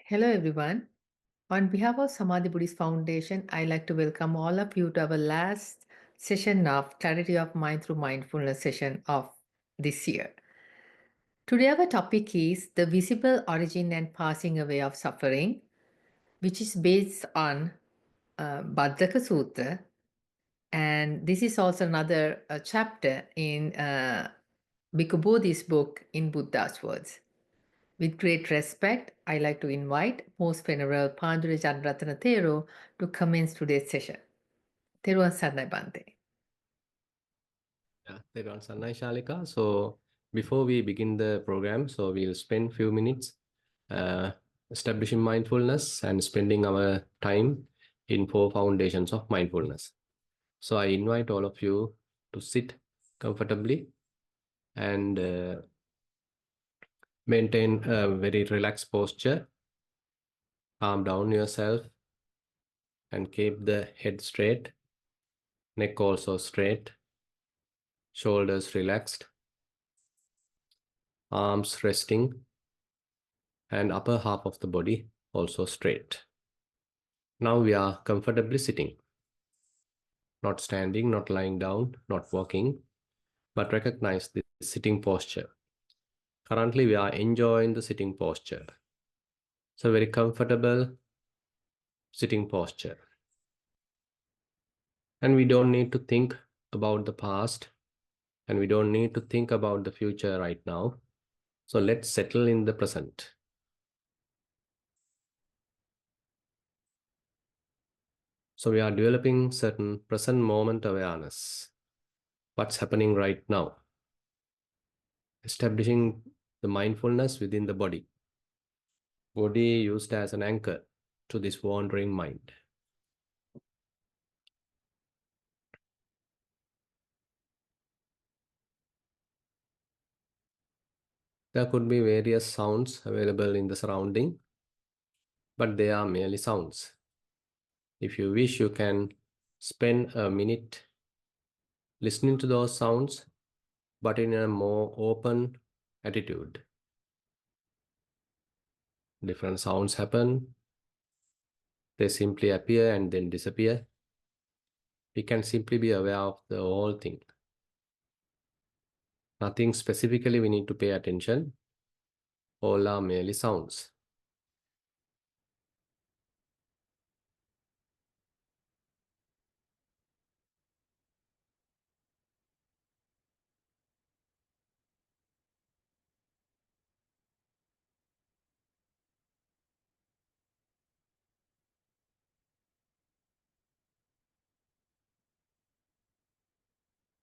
Hello, everyone. On behalf of Samadhi Buddhist Foundation, I'd like to welcome all of you to our last session of Clarity of Mind through Mindfulness session of this year. Today, our topic is the visible origin and passing away of suffering, which is based on Bhaddaka Sutta. And this is also another chapter in Bhikkhu Bodhi's book, In Buddha's Words. With great respect, I like to invite Most Venerable Panadure Chandarathana Thero to commence today's session. Thero and Sarnai Bante. Yeah, Thero and Shalika. So before we begin the program, so we'll spend few minutes uh, establishing mindfulness and spending our time in 4 foundations of mindfulness. So I invite all of you to sit comfortably and maintain a very relaxed posture. Calm down yourself and keep the head straight, neck also straight, shoulders relaxed, arms resting, and upper half of the body also straight. Now we are comfortably sitting, not standing, not lying down, not walking, but recognize the sitting posture. Currently, we are enjoying the sitting posture. So very comfortable sitting posture. And we don't need to think about the past, and we don't need to think about the future right now. So let's settle in the present. So we are developing certain present moment awareness. What's happening right now? Establishing the mindfulness within the body. Body used as an anchor to this wandering mind. There could be various sounds available in the surrounding, but they are merely sounds. If you wish, you can spend a minute listening to those sounds, but in a more open attitude. Different sounds happen, they simply appear and then disappear. We can simply be aware of the whole thing. Nothing specifically we need to pay attention. All are merely sounds.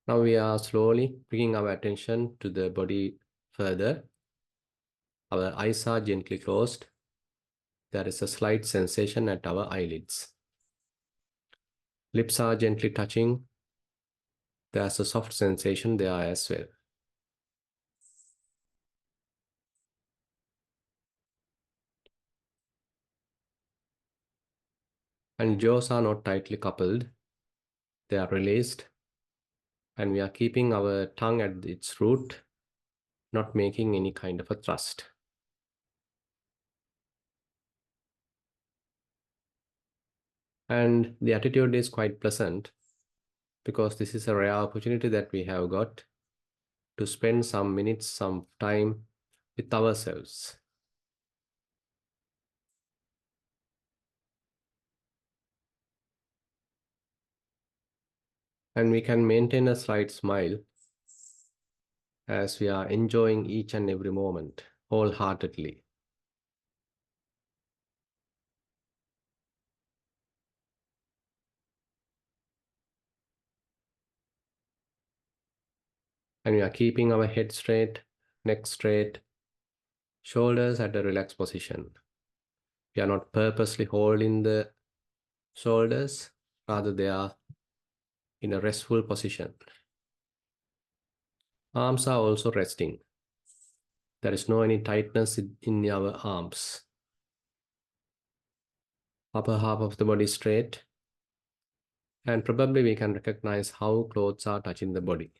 Now we are slowly bringing our attention to the body further. Our eyes are gently closed. There is a slight sensation at our eyelids. Lips are gently touching. There's a soft sensation there as well. And jaws are not tightly coupled. They are released. And we are keeping our tongue at its root, not making any kind of a thrust. And the attitude is quite pleasant because this is a rare opportunity that we have got to spend some minutes, some time with ourselves. And we can maintain a slight smile as we are enjoying each and every moment wholeheartedly. And we are keeping our head straight, neck straight, shoulders at a relaxed position. We are not purposely holding the shoulders, rather they are in a restful position. Arms are also resting. There is no any tightness in our arms. Upper half of the body straight. And probably we can recognize how clothes are touching the body.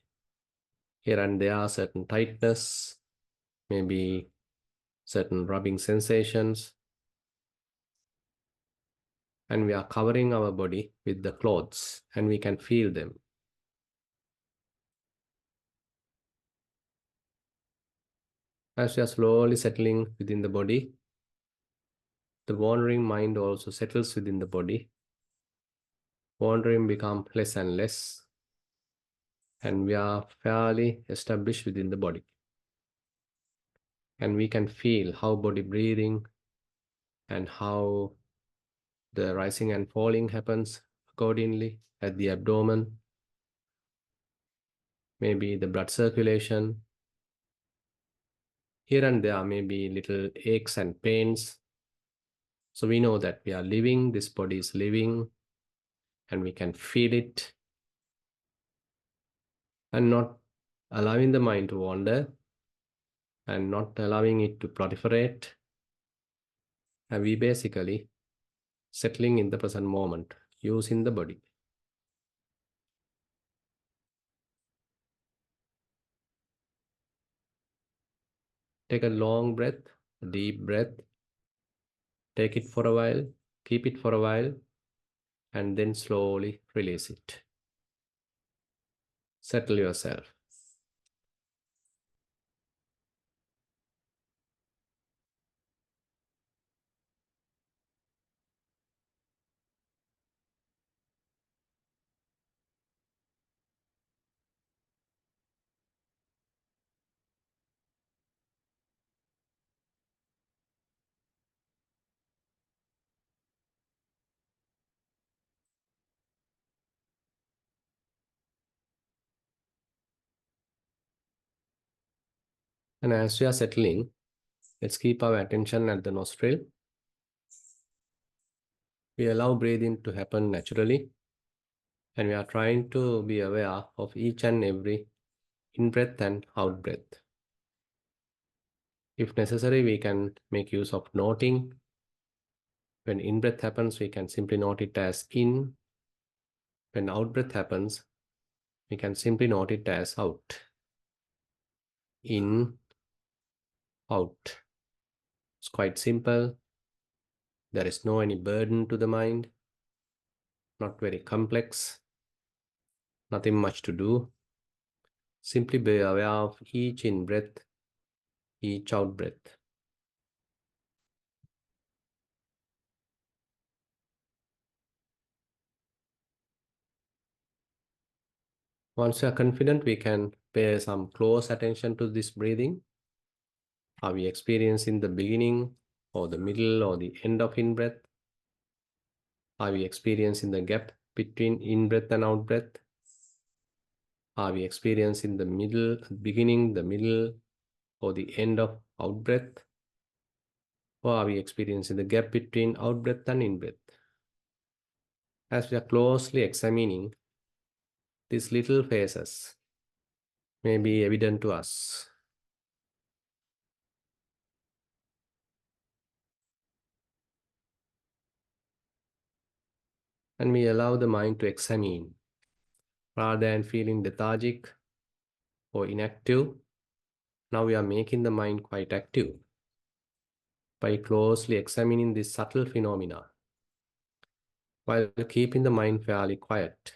Here and there are certain tightness, maybe certain rubbing sensations. and we are covering our body with the clothes, and we can feel them. As we are slowly settling within the body, the wandering mind also settles within the body. Wandering becomes less and less, and we are fairly established within the body. And we can feel how body breathing and how the rising and falling happens accordingly at the abdomen, maybe the blood circulation. Here and there may be little aches and pains. So we know that we are living, this body is living, and we can feel it, and not allowing the mind to wander and not allowing it to proliferate. And we basically settling in the present moment using the body. Take a long breath, a deep breath. Take it for a while, keep it for a while, and then slowly release it. Settle yourself. And as we are settling, let's keep our attention at the nostril. We allow breathing to happen naturally, and we are trying to be aware of each and every in-breath and out-breath. If necessary, we can make use of noting. When in-breath happens, we can simply note it as in. When out-breath happens, we can simply note it as out. In, out. It's quite simple. There is no any burden to the mind, not very complex, nothing much to do. Simply be aware of each in-breath, each out-breath. Once we are confident, we can pay some close attention to this breathing. Are we experiencing the beginning or the middle or the end of in-breath? Are we experiencing the gap between in-breath and out-breath? Are we experiencing the middle, beginning, the middle, or the end of out-breath? Or are we experiencing the gap between out-breath and in-breath? As we are closely examining these little phases, may be evident to us. And we allow the mind to examine rather than feeling lethargic or inactive. Now we are making the mind quite active by closely examining these subtle phenomena while keeping the mind fairly quiet.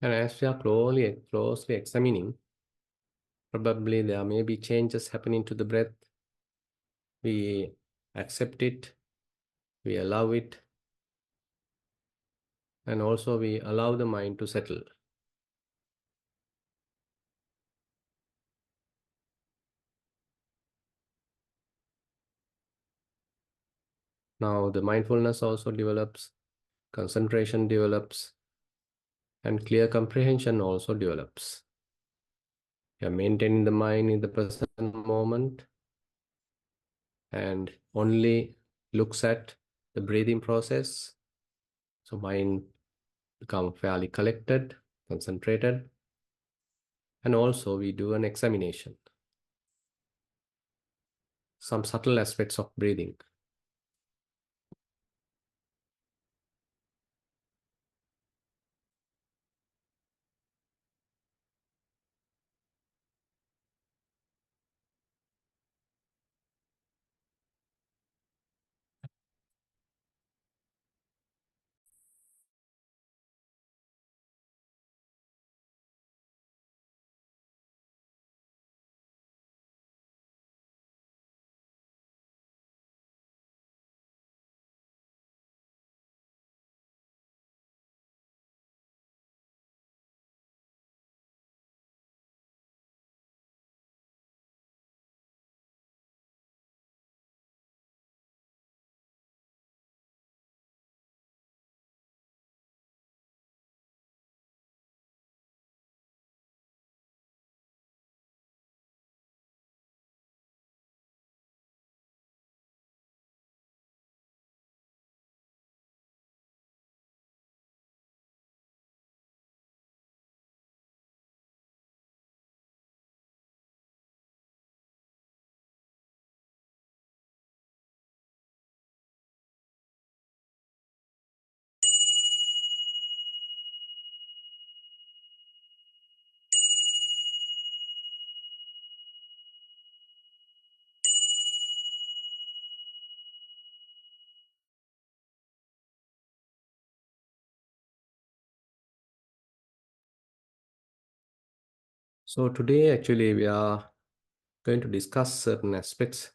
And as we are closely examining, probably there may be changes happening to the breath. We accept it, we allow it, and also we allow the mind to settle. Now the mindfulness also develops, concentration develops, and clear comprehension also develops. You are maintaining the mind in the present moment and only looks at the breathing process. So mind become fairly collected, concentrated, and also we do an examination, some subtle aspects of breathing. So today actually we are going to discuss certain aspects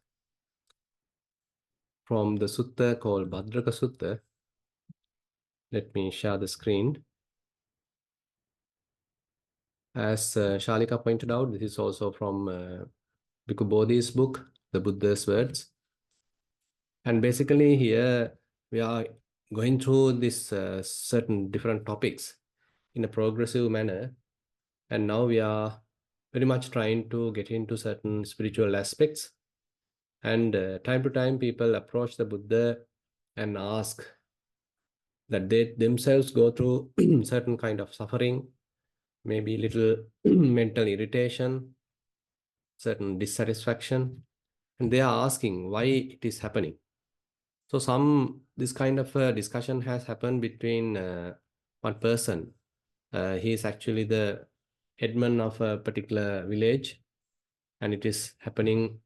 from the sutta called Bhadraka Sutta. Let me share the screen. As Shalika pointed out, this is also from Bhikkhu Bodhi's book, The Buddha's Words. And basically here we are going through this certain different topics in a progressive manner. And now we are very much trying to get into certain spiritual aspects. And time to time, people approach the Buddha and ask that they themselves go through certain kind of suffering, maybe little mental irritation, certain dissatisfaction, and they are asking why it is happening. So some this kind of discussion has happened between one person. He is actually the headman of a particular village, and it is happening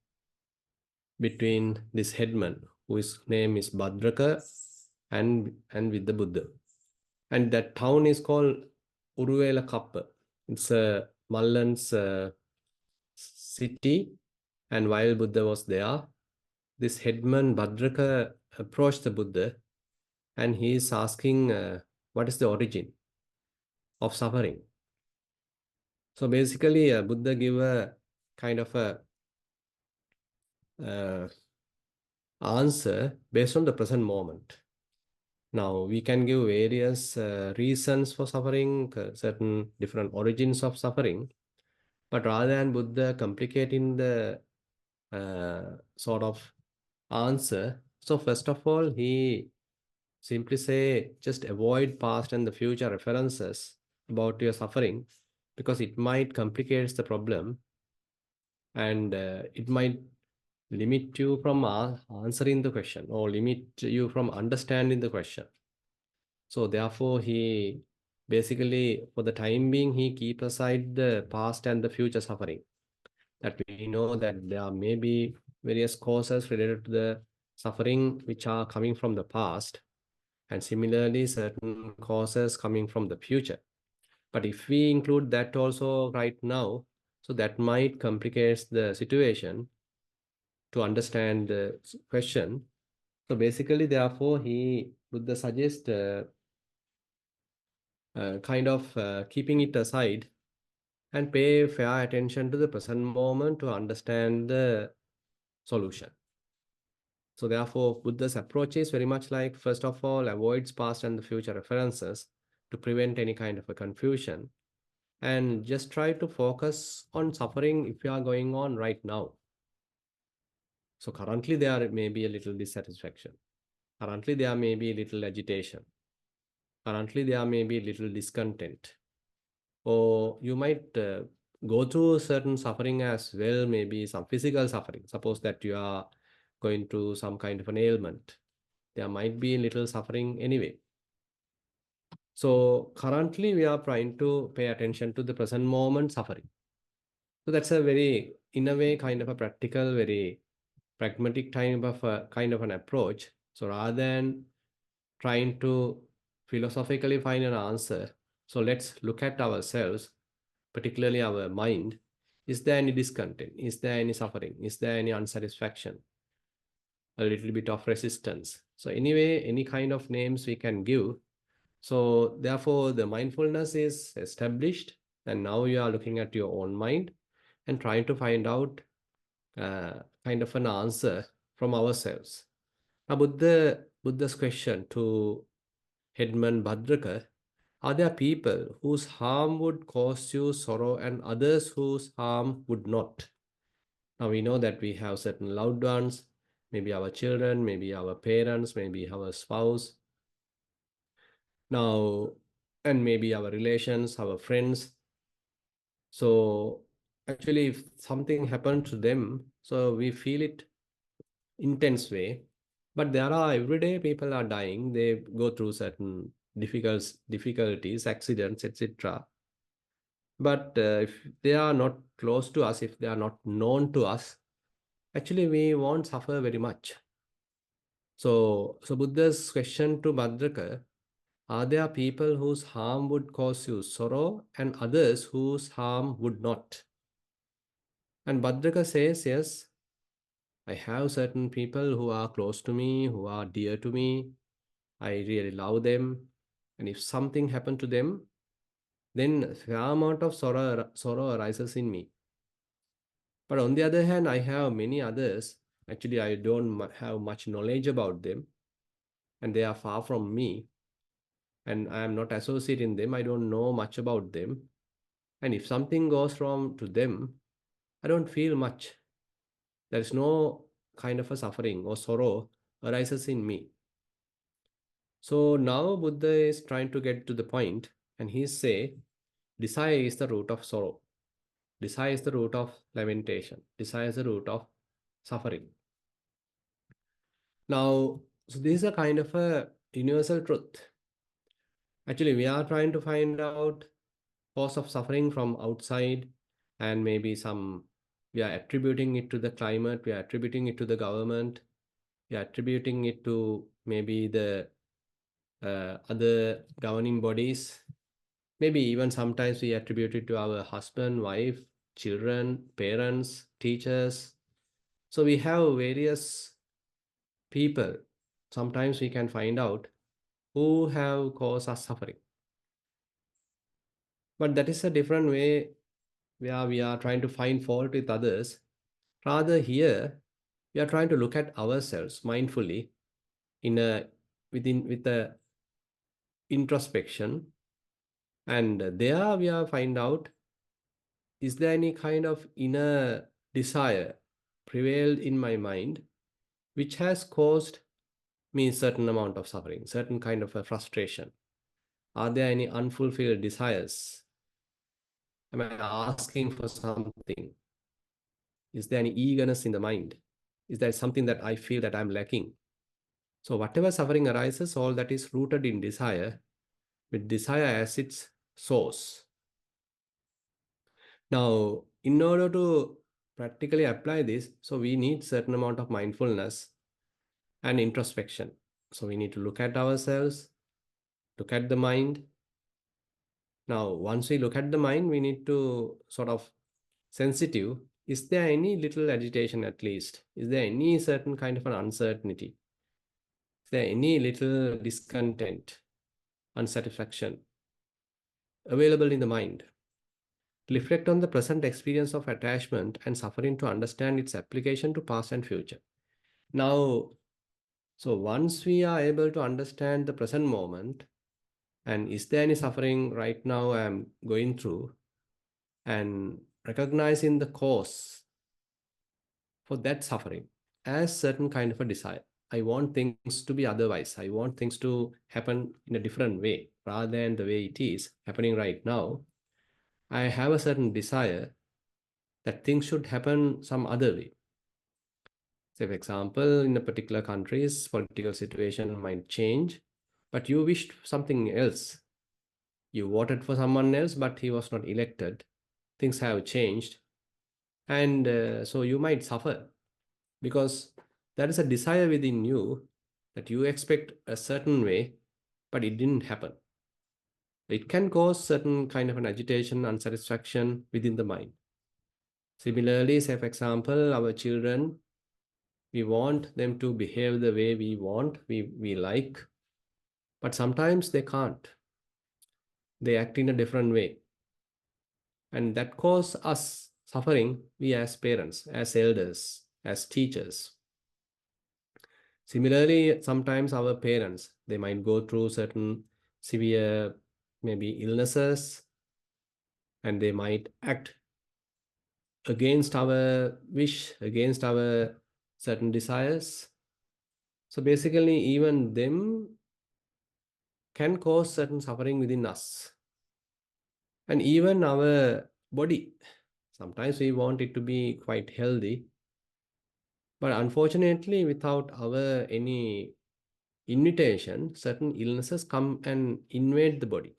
between this headman, whose name is Bhadraka, and with the Buddha. And that town is called Uruvela Kappa. It's a Mallan's city, and while Buddha was there, this headman Bhadraka approached the Buddha, and he is asking what is the origin of suffering. So basically, Buddha give a kind of a uh, answer based on the present moment. Now, we can give various reasons for suffering, certain different origins of suffering, but rather than Buddha complicating the sort of answer, so first of all, he simply say just avoid past and the future references about your suffering because it might complicate the problem and it might limit you from answering the question or limit you from understanding the question. So therefore, he basically, for the time being, he keep aside the past and the future suffering. That we know that there may be various causes related to the suffering which are coming from the past, and similarly, certain causes coming from the future. But if we include that also right now, so that might complicate the situation to understand the question. So basically, therefore, he would suggest kind of keeping it aside and pay fair attention to the present moment to understand the solution. So therefore, Buddha's approach is very much like, first of all, avoids past and the future references to prevent any kind of a confusion and just try to focus on suffering if you are going on right now. So currently there may be a little dissatisfaction. Currently there may be a little agitation. Currently there may be a little discontent. Or you might go through certain suffering as well, maybe some physical suffering. Suppose that you are going through some kind of an ailment. There might be a little suffering anyway. So currently we are trying to pay attention to the present moment suffering. So that's a very, in a way, kind of a practical, very pragmatic kind of an approach. So rather than trying to philosophically find an answer, so let's look at ourselves, particularly our mind. Is there any discontent? Is there any suffering? Is there any unsatisfaction? A little bit of resistance. So anyway, any kind of names we can give. So therefore, the mindfulness is established, and now you are looking at your own mind and trying to find out kind of an answer from ourselves. Now, Buddha's question to Headman Bhadraka: are there people whose harm would cause you sorrow and others whose harm would not? Now we know that we have certain loved ones, maybe our children, maybe our parents, maybe our spouse. Now, and maybe our relations, our friends. So actually, if something happened to them, so we feel it intense way. But there are everyday people are dying. They go through certain difficulties, accidents, etc. But if they are not close to us, if they are not known to us, actually we won't suffer very much. So Buddha's question to Bhadraka: are there people whose harm would cause you sorrow and others whose harm would not? And Bhadraka says, yes, I have certain people who are close to me, who are dear to me. I really love them. And if something happened to them, then a fair amount of sorrow arises in me. But on the other hand, I have many others. Actually, I don't have much knowledge about them, and they are far from me, and I am not associating them. I don't know much about them. And if something goes wrong to them, I don't feel much. There is no kind of a suffering or sorrow arises in me. So now Buddha is trying to get to the point, and he say, desire is the root of sorrow. Desire is the root of lamentation. Desire is the root of suffering. Now, so this is a kind of a universal truth. Actually, we are trying to find out cause of suffering from outside, and maybe some we are attributing it to the climate, we are attributing it to the government, we are attributing it to maybe the other governing bodies. Maybe even sometimes we attribute it to our husband, wife, children, parents, teachers. So we have various people. Sometimes we can find out who have caused us suffering. But that is a different way where we are trying to find fault with others. Rather here, we are trying to look at ourselves mindfully in a within with a introspection, and there we are find out, is there any kind of inner desire prevailed in my mind which has caused me certain amount of suffering, certain kind of a frustration? Are there any unfulfilled desires? Am I asking for something? Is there any eagerness in the mind? Is there something that I feel that I'm lacking? So whatever suffering arises, all that is rooted in desire, with desire as its source. Now, in order to practically apply this, so we need certain amount of mindfulness and introspection. So we need to look at ourselves, look at the mind. Now, once we look at the mind, we need to sort of sensitive. Is there any little agitation at least? Is there any certain kind of an uncertainty? Is there any little discontent, unsatisfaction available in the mind? Reflect on the present experience of attachment and suffering to understand its application to past and future. Now, so once we are able to understand the present moment, and is there any suffering right now I am going through, and recognizing the cause for that suffering. as certain kind of a desire. I want things to be otherwise. I want things to happen in a different way rather than the way it is happening right now. I have a certain desire that things should happen some other way. Say, for example, in a particular country's political situation might change, but you wished something else. You voted for someone else, but he was not elected. Things have changed. And so you might suffer because there is a desire within you that you expect a certain way, but it didn't happen. It can cause certain kind of an agitation, unsatisfaction within the mind. Similarly, say for example, our children, we want them to behave the way we want, we like, but sometimes they can't. They act in a different way. And that cause us suffering, we as parents, as elders, as teachers. Similarly, sometimes our parents, they might go through certain severe, maybe illnesses, and they might act against our wish, against our certain desires. So basically, even them can cause certain suffering within us. And even our body, sometimes we want it to be quite healthy, but unfortunately, without our any invitation, certain illnesses come and invade the body.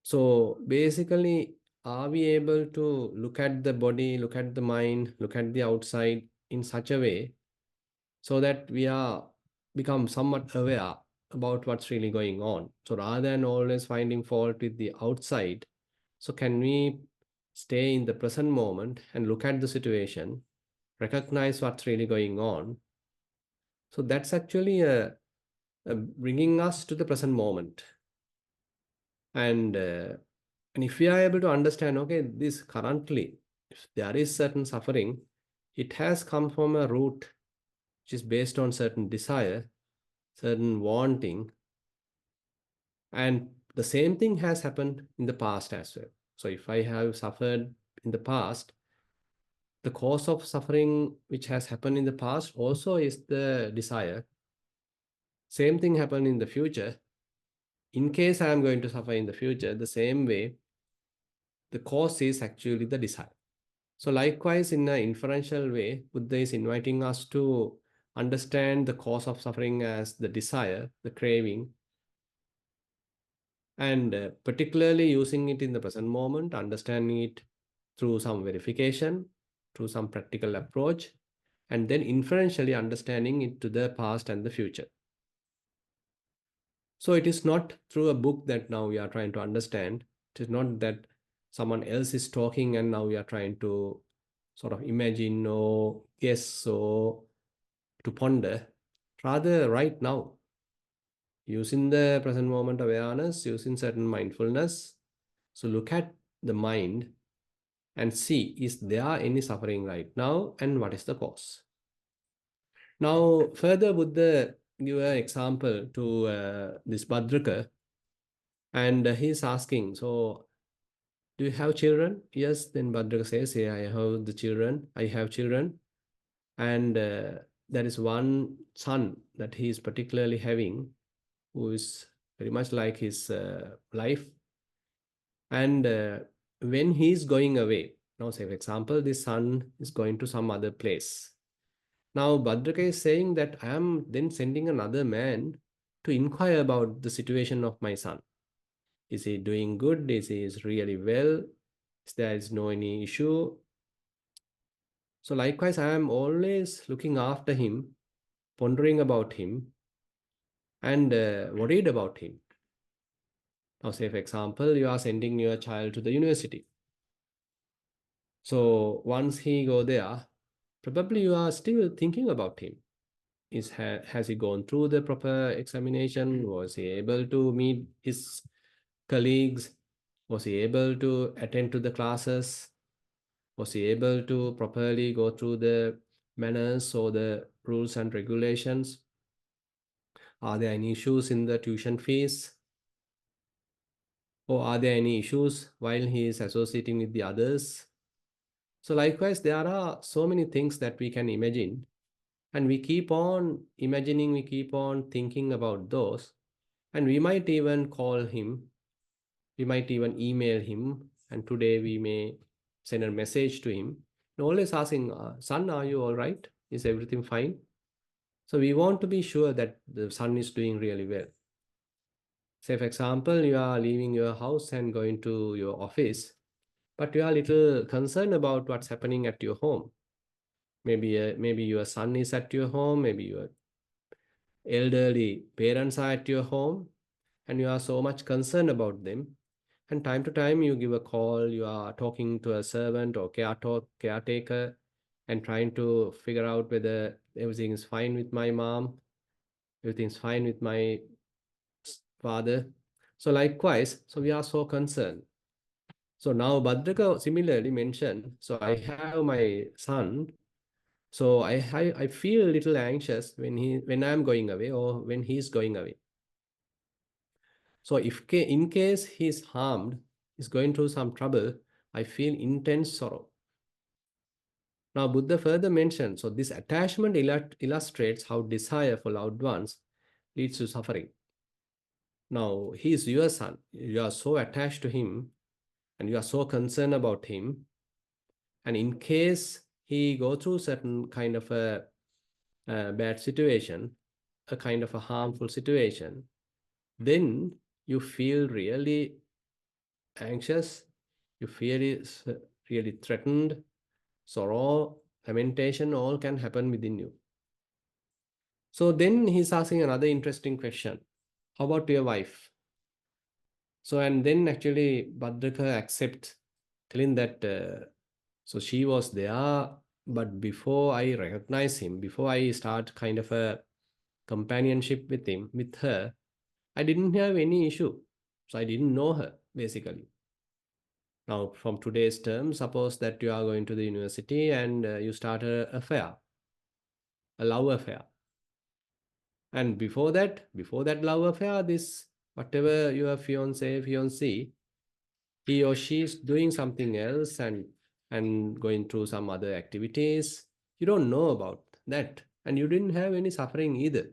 So basically, are we able to look at the body, look at the mind, look at the outside in such a way so that we are become somewhat aware about what's really going on? So rather than always finding fault with the outside, so can we stay in the present moment and look at the situation, recognize what's really going on? So that's actually bringing us to the present moment. And and if we are able to understand, okay, this currently, if there is certain suffering, it has come from a root which is based on certain desire, certain wanting, and the same thing has happened in the past as well. So if I have suffered in the past, the cause of suffering which has happened in the past also is the desire. Same thing happen in the future. In case I am going to suffer in the future, the same way, the cause is actually the desire. So likewise, in an inferential way, Buddha is inviting us to understand the cause of suffering as the desire, the craving, and particularly using it in the present moment, understanding it through some verification, through some practical approach, and then inferentially understanding it to the past and the future. So it is not through a book that now we are trying to understand. It is not that someone else is talking and now we are trying to sort of imagine or guess or to ponder. Rather, right now, using the present moment awareness, using certain mindfulness. So look at the mind and see, is there any suffering right now and what is the cause? Now, further, Buddha give an example to this Bhadraka, and he's asking, so do you have children? Yes, then Bhadraka says, yeah, I have the children. I have children. And there is one son that he is particularly having, who is very much like his life. And when he is going away, now say for example, this son is going to some other place. Now Bhadraka is saying that I am then sending another man to inquire about the situation of my son. Is he doing good? Is he is really well? Is there is no any issue? So likewise, I am always looking after him, pondering about him, and worried about him. Now, say for example, you are sending your child to the university. So once he go there, probably you are still thinking about him. Has he gone through the proper examination? Was he able to meet his colleagues? Was he able to attend to the classes? Was he able to properly go through the manners or the rules and regulations? Are there any issues in the tuition fees? Or are there any issues while he is associating with the others? So likewise, there are so many things that we can imagine, and we keep on imagining, we keep on thinking about those, and we might even call him, we might even email him, and today we may send a message to him, and always asking, son, are you all right? Is everything fine? So we want to be sure that the son is doing really well. Say, for example, you are leaving your house and going to your office, but you are a little concerned about what's happening at your home. Maybe your son is at your home, maybe your elderly parents are at your home, and you are so much concerned about them. And time to time, you give a call, you are talking to a servant or caretaker and trying to figure out whether everything is fine with my mom, everything's fine with my father. So, likewise, so we are so concerned. So, now Bhadraka similarly mentioned, so I have my son. So I feel a little anxious when I'm going away or when he's going away. So in case he's harmed, he's going through some trouble, I feel intense sorrow. Now Buddha further mentioned, so this attachment illustrates how desire for loved ones leads to suffering. Now he is your son. You are so attached to him and you are so concerned about him. And in case he go through certain kind of a bad situation, a kind of a harmful situation, then you feel really anxious, you feel really threatened, sorrow, lamentation, all can happen within you. So then he's asking another interesting question. How about your wife? So, and then actually Bhadraka accepts, telling that, so she was there, but before I recognize him, before I start kind of a companionship with him, with her, I didn't have any issue. So I didn't know her, basically. Now, from today's term, suppose that you are going to the university and you start a affair, a love affair. And before that love affair, this whatever your fiancé, he or she is doing something else and going through some other activities. You don't know about that, and you didn't have any suffering either.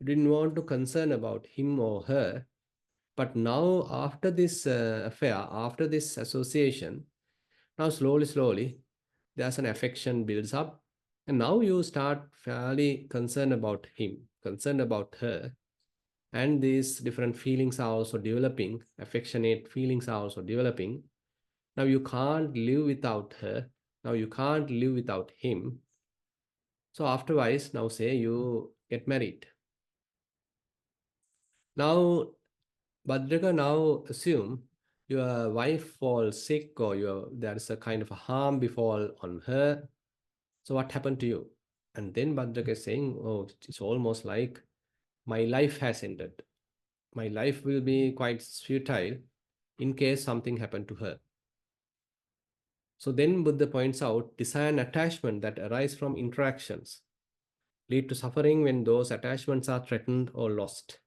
You didn't want to concern about him or her. But now, after this affair, after this association, now slowly, there's an affection builds up, and now you start fairly concerned about him, concerned about her, and these different feelings are also developing, affectionate feelings are also developing. Now you can't live without her, now you can't live without him. So afterwards, now say you get married. Now Bhadraka, now assume your wife falls sick or there is a kind of a harm befall on her. So what happened to you? And then Bhadraka is saying, oh, it's almost like my life has ended. My life will be quite futile in case something happened to her. So then Buddha points out desire and attachment that arise from interactions lead to suffering when those attachments are threatened or lost.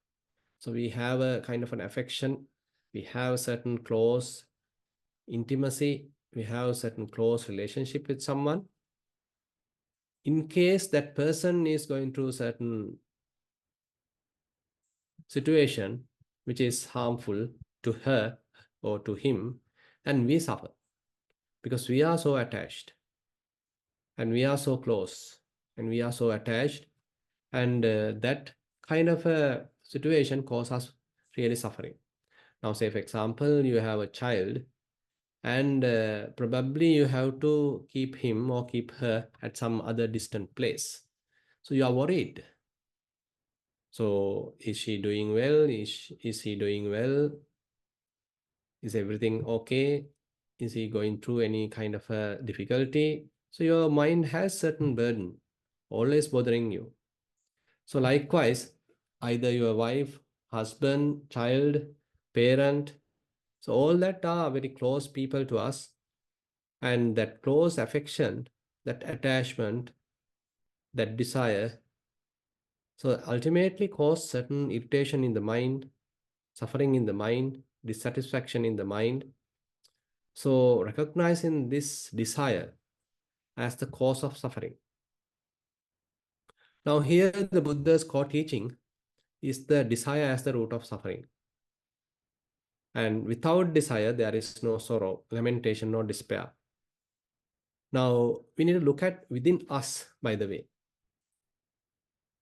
So we have a kind of an affection, we have a certain close intimacy, we have a certain close relationship with someone. In case that person is going through certain situation which is harmful to her or to him, and we suffer because we are so attached and we are so close and we are so attached, and that kind of a situation causes us really suffering. Now, say for example, you have a child and probably you have to keep him or keep her at some other distant place. So you are worried. So is she doing well? Is he doing well? Is everything okay? Is he going through any kind of a difficulty? So your mind has certain burden always bothering you. So likewise, either your wife, husband, child, parent, so all that are very close people to us, and that close affection, that attachment, that desire, so ultimately cause certain irritation in the mind, suffering in the mind, dissatisfaction in the mind. So recognizing this desire as the cause of suffering. Now here the Buddha's core teaching is the desire as the root of suffering. And without desire, there is no sorrow, lamentation, no despair. Now we need to look at within us, by the way.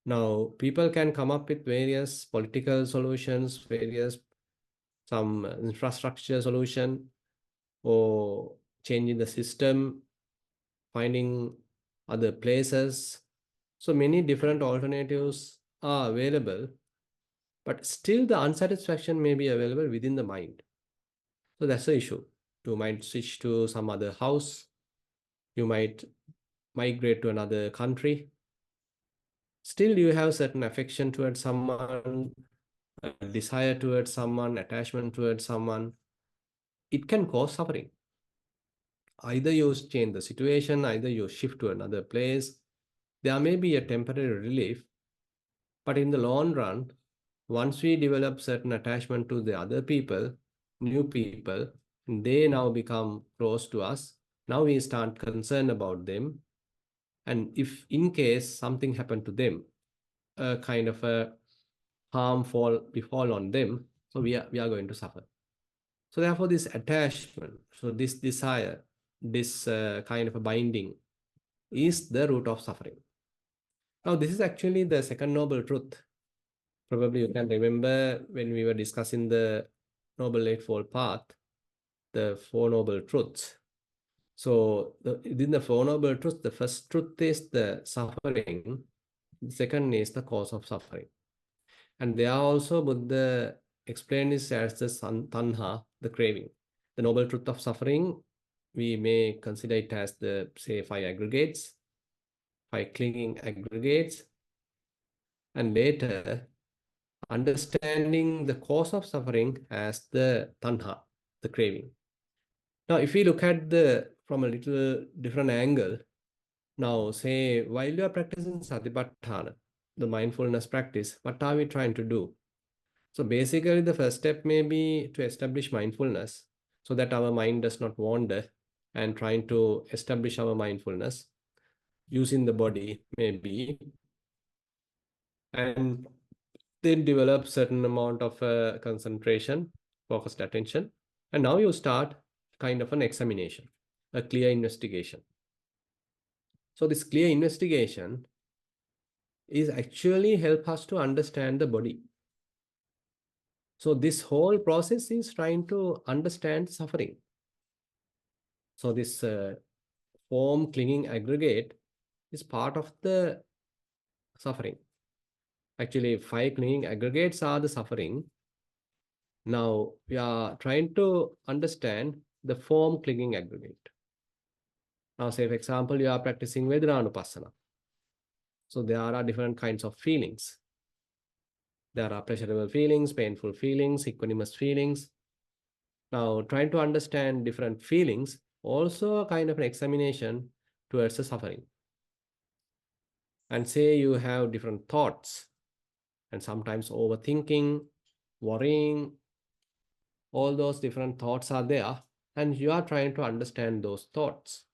Now people can come up with various political solutions, various some infrastructure solution, or changing the system, finding other places. So many different alternatives are available, but still the unsatisfaction may be available within the mind. So that's the issue. You might switch to some other house, you might migrate to another country. Still, you have certain affection towards someone, a desire towards someone, attachment towards someone. It can cause suffering. Either you change the situation, either you shift to another place. There may be a temporary relief, but in the long run, once we develop certain attachment to the other people, new people, they now become close to us. Now we start concerned about them. And if in case something happened to them, a kind of a harm befall on them, so we are going to suffer. So therefore, this attachment, so this desire, this kind of a binding is the root of suffering. Now, this is actually the second noble truth. Probably you can remember when we were discussing the Noble Eightfold Path, the Four Noble Truths. So, within the Four Noble Truths, the first truth is the suffering, the second is the cause of suffering. And there also Buddha explained this as the tanha, the craving. The noble truth of suffering, we may consider it as the, say, five aggregates, five clinging aggregates, and later understanding the cause of suffering as the tanha, the craving. Now, if we look at the from a little different angle, now say while you are practicing satipatthana, the mindfulness practice, what are we trying to do? So basically, the first step may be to establish mindfulness so that our mind does not wander, and trying to establish our mindfulness using the body maybe, and then develop certain amount of concentration, focused attention. And now you start kind of an examination, a clear investigation. So this clear investigation is actually help us to understand the body. So this whole process is trying to understand suffering. So this form clinging aggregate is part of the suffering. Actually, five clinging aggregates are the suffering. Now we are trying to understand the form clinging aggregate. Now, say for example, you are practicing Vedananupassana. So there are different kinds of feelings. There are pleasurable feelings, painful feelings, equanimous feelings. Now, trying to understand different feelings, also a kind of an examination towards the suffering. And say you have different thoughts, and sometimes overthinking, worrying, all those different thoughts are there, and you are trying to understand those thoughts,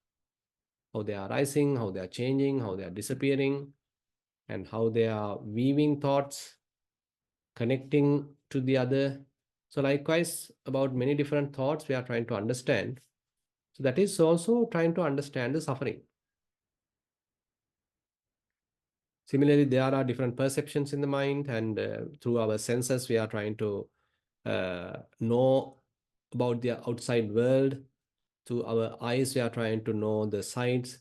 how they are rising, how they are changing, how they are disappearing, and how they are weaving thoughts, connecting to the other. So likewise, about many different thoughts we are trying to understand. So that is also trying to understand the suffering. Similarly, there are different perceptions in the mind, and through our senses, we are trying to know about the outside world. Through our eyes, we are trying to know the sights.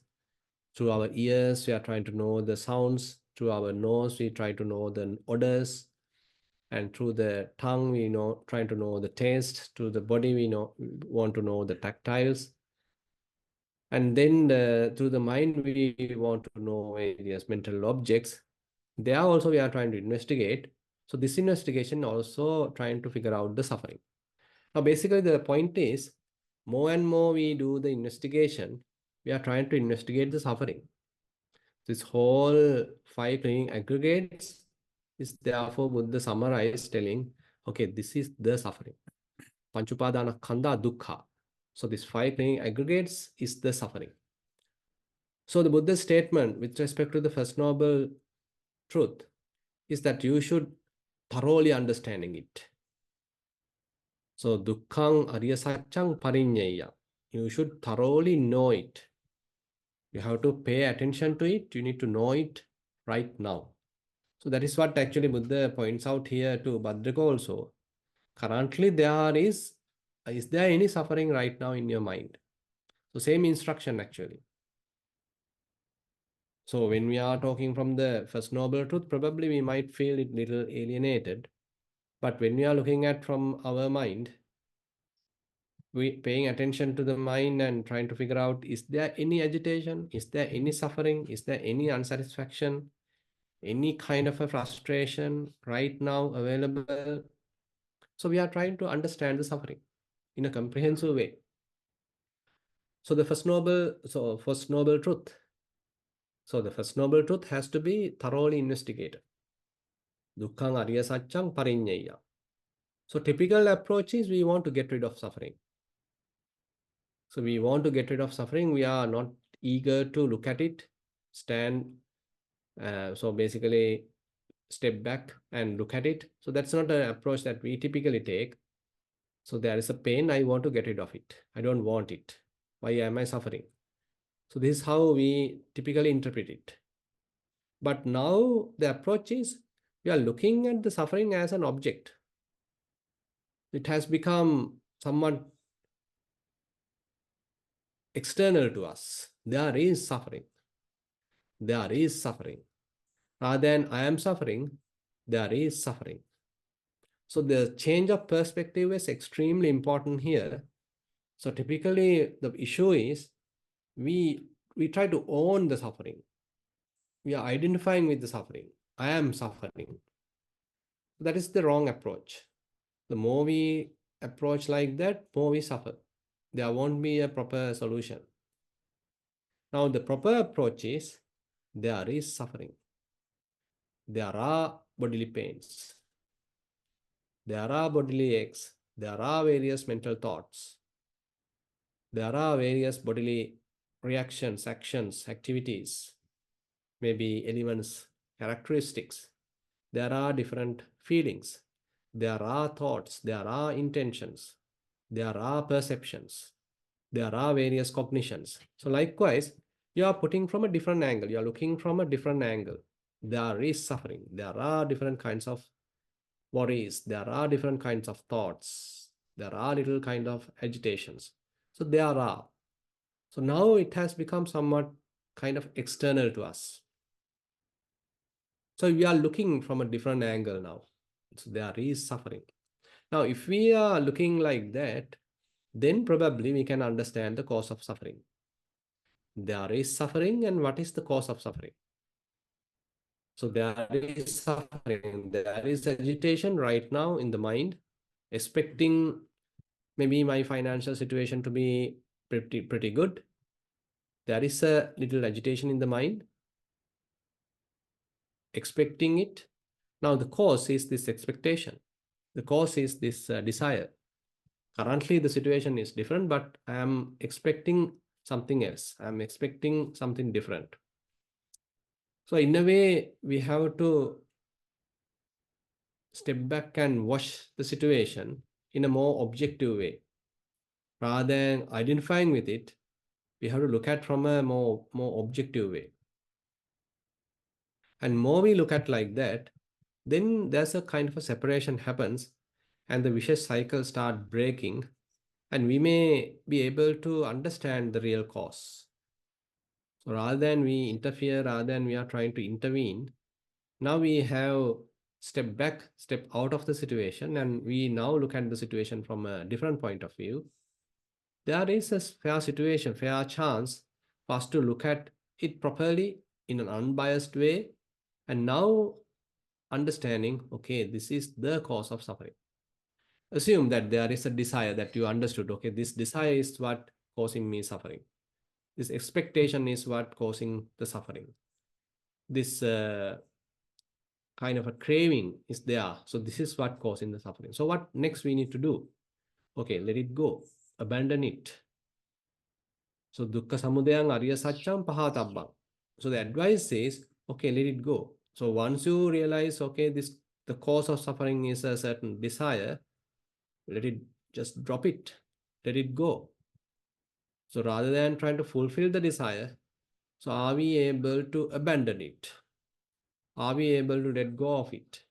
Through our ears, we are trying to know the sounds. Through our nose, we try to know the odors. And through the tongue, we know trying to know the taste. Through the body, we want to know the tactiles. And then through the mind, we want to know various mental objects. There also we are trying to investigate. So this investigation also trying to figure out the suffering. Now, basically, the point is more and more we do the investigation, we are trying to investigate the suffering. This whole five clinging aggregates is therefore Buddha summarized telling, okay, this is the suffering. Panchupadana Khanda Dukkha. So these five playing aggregates is the suffering. So the Buddha's statement with respect to the first noble truth is that you should thoroughly understanding it. So dukkhang arya satchang parinyaya. You should thoroughly know it. You have to pay attention to it. You need to know it right now. So that is what actually Buddha points out here to Bhadraka also. Currently, is there any suffering right now in your mind? So same instruction actually. So when we are talking from the first noble truth, probably we might feel it little alienated. But when we are looking at from our mind, we paying attention to the mind and trying to figure out, is there any agitation? Is there any suffering? Is there any unsatisfaction? Any kind of a frustration right now available? So we are trying to understand the suffering in a comprehensive way. So first noble truth. So the first noble truth has to be thoroughly investigated. Dukkhang arya satchang parinyaya. So typical approach is we want to get rid of suffering. So we want to get rid of suffering. We are not eager to look at it, stand. So basically, step back and look at it. So that's not an approach that we typically take. So there is a pain. I want to get rid of it. I don't want it. Why am I suffering? So this is how we typically interpret it. But now the approach is we are looking at the suffering as an object. It has become somewhat external to us. There is suffering. There is suffering. Rather than I am suffering, there is suffering. So the change of perspective is extremely important here. So typically the issue is we try to own the suffering. We are identifying with the suffering. I am suffering. That is the wrong approach. The more we approach like that, more we suffer. There won't be a proper solution. Now the proper approach is there is suffering. There are bodily pains. There are bodily aches. There are various mental thoughts. There are various bodily reactions, actions, activities, maybe elements, characteristics. There are different feelings. There are thoughts. There are intentions. There are perceptions. There are various cognitions. So likewise, you are putting from a different angle. You are looking from a different angle. There is suffering. There are different kinds of worries. There are different kinds of thoughts. There are little kind of agitations. So there are. So now it has become somewhat kind of external to us. So we are looking from a different angle now. So there is suffering. Now, if we are looking like that, then probably we can understand the cause of suffering. There is suffering, and what is the cause of suffering? So there is suffering, there is agitation right now in the mind, expecting maybe my financial situation to be pretty good. There is a little agitation in the mind, expecting it. Now the cause is this expectation. The cause is this desire. Currently the situation is different, but I am expecting something else. I am expecting something different. So in a way, we have to step back and watch the situation in a more objective way. Rather than identifying with it, we have to look at from a more objective way. And more we look at like that, then there's a kind of a separation happens and the vicious cycle start breaking, and we may be able to understand the real cause. So rather than we interfere, rather than we are trying to intervene, now we have step back, step out of the situation, and we now look at the situation from a different point of view. There is a fair situation, fair chance for us to look at it properly in an unbiased way, and now understanding, okay, this is the cause of suffering. Assume that there is a desire that you understood, okay, this desire is what causing me suffering. This expectation is what causing the suffering. This kind of a craving is there. So this is what causing the suffering. So what next we need to do? Okay, let it go. abandon it. So dukkha samudayang arya satcham pahatabbang. So the advice says, okay, let it go. So once you realize, okay, this the cause of suffering is a certain desire, let it just drop it, let it go. So rather than trying to fulfill the desire, so are we able to abandon it? Are we able to let go of it?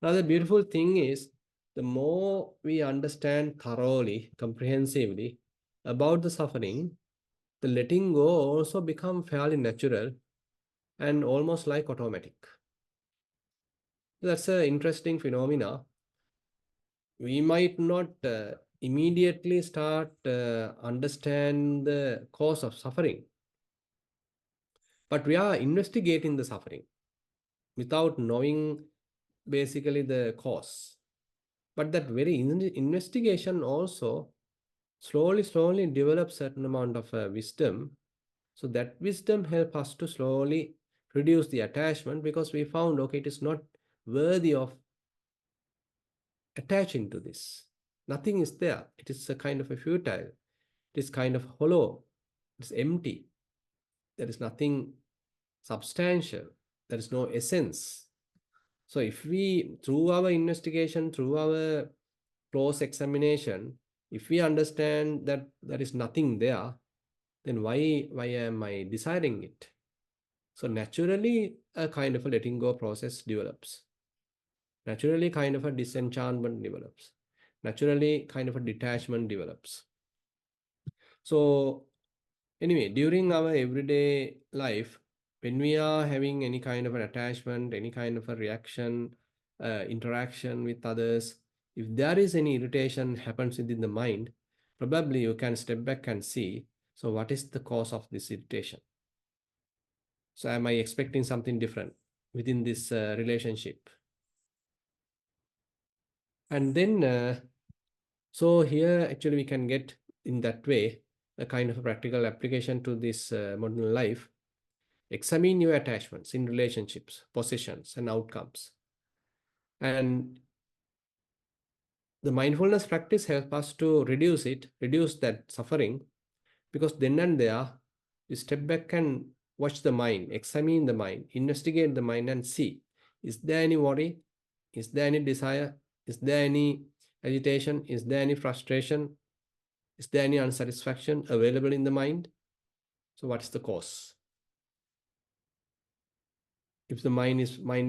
Now the beautiful thing is, the more we understand thoroughly, comprehensively about the suffering, the letting go also become fairly natural and almost like automatic. That's an interesting phenomena. We might not immediately start understand the cause of suffering, but we are investigating the suffering without knowing basically the cause. But that very investigation also slowly develops certain amount of wisdom. So that wisdom help us to slowly reduce the attachment, because we found, okay, it is not worthy of attaching to this. Nothing is there. It is a kind of a futile. It is kind of hollow. It's empty. There is nothing substantial. There is no essence. So if we, through our investigation, through our close examination, if we understand that there is nothing there, then why am I desiring it? So naturally, a kind of a letting go process develops. Naturally, kind of a disenchantment develops. Naturally, kind of a detachment develops. So anyway, during our everyday life, when we are having any kind of an attachment, any kind of a reaction, interaction with others, if there is any irritation happens within the mind, probably you can step back and see, so what is the cause of this irritation? So am I expecting something different within this relationship? And then, so here actually we can get in that way a kind of a practical application to this modern life. Examine your attachments in relationships, possessions, and outcomes. And the mindfulness practice helps us to reduce it, reduce that suffering, because then and there, you step back and watch the mind, examine the mind, investigate the mind, and see, is there any worry? Is there any desire? Is there any agitation? Is there any frustration? Is there any unsatisfaction available in the mind? So what is the cause? If the mind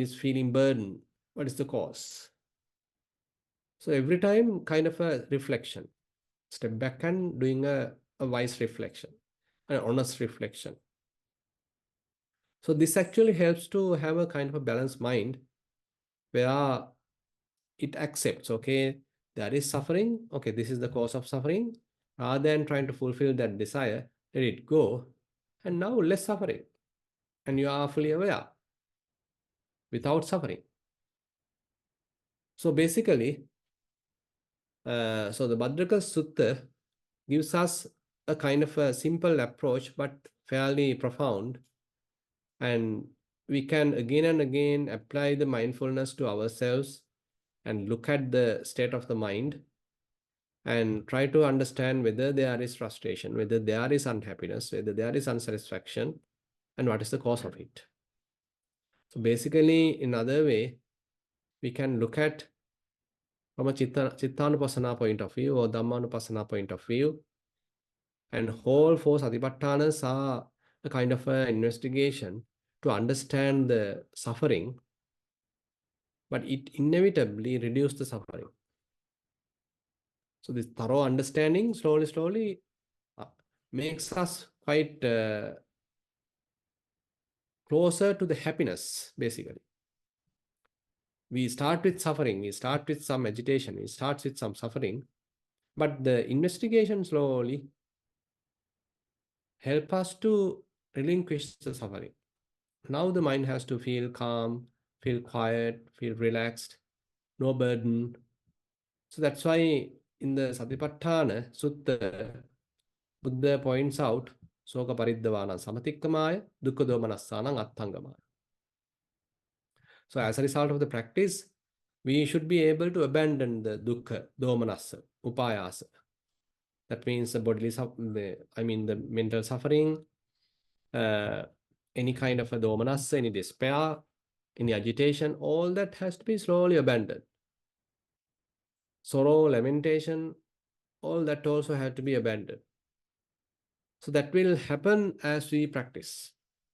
is feeling burden, what is the cause? So every time kind of a reflection, step back and doing a wise reflection, an honest reflection. So this actually helps to have a kind of a balanced mind where it accepts, okay, there is suffering, okay, this is the cause of suffering, rather than trying to fulfill that desire, let it go, and now less suffering, and you are fully aware without suffering. So basically, so the Bhadraka Sutta gives us a kind of a simple approach, but fairly profound. And we can again and again apply the mindfulness to ourselves and look at the state of the mind and try to understand whether there is frustration, whether there is unhappiness, whether there is unsatisfaction, and what is the cause of it. So basically, in other way, we can look at from a Chittanupasana point of view or Dhammanupasana point of view, and whole four Satipatthanas are a kind of an investigation to understand the suffering, but it inevitably reduces the suffering. So this thorough understanding slowly uh, makes us quite closer to the happiness, basically. We start with suffering, we start with some agitation, we start with some suffering, but the investigation slowly help us to relinquish the suffering. Now the mind has to feel calm, feel quiet, feel relaxed, no burden. So that's why in the Satipatthana Sutta, Buddha points out, Soka Pariddhavana Samatikkamaya, Dukkha Domanassanang Attangamaya. So as a result of the practice, we should be able to abandon the dukkha, domanassa, upayasa. That means the bodily, the mental suffering, uh, any kind of a domanassa, any despair, any agitation, all that has to be slowly abandoned. Sorrow, lamentation, all that also had to be abandoned. So that will happen as we practice.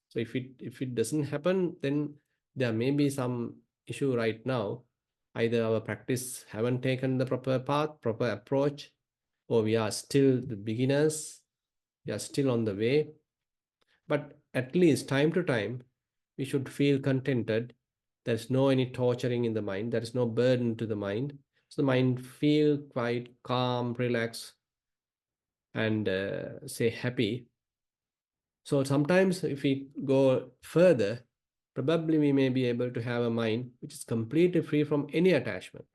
So if it doesn't happen, then there may be some issue right now. Either our practice haven't taken the proper path, proper approach, or we are still the beginners, we are still on the way. But at least time to time, we should feel contented. There's no any torturing in the mind. There is no burden to the mind. So the mind feel quite calm, relaxed, and say happy. So sometimes if we go further, probably we may be able to have a mind which is completely free from any attachment.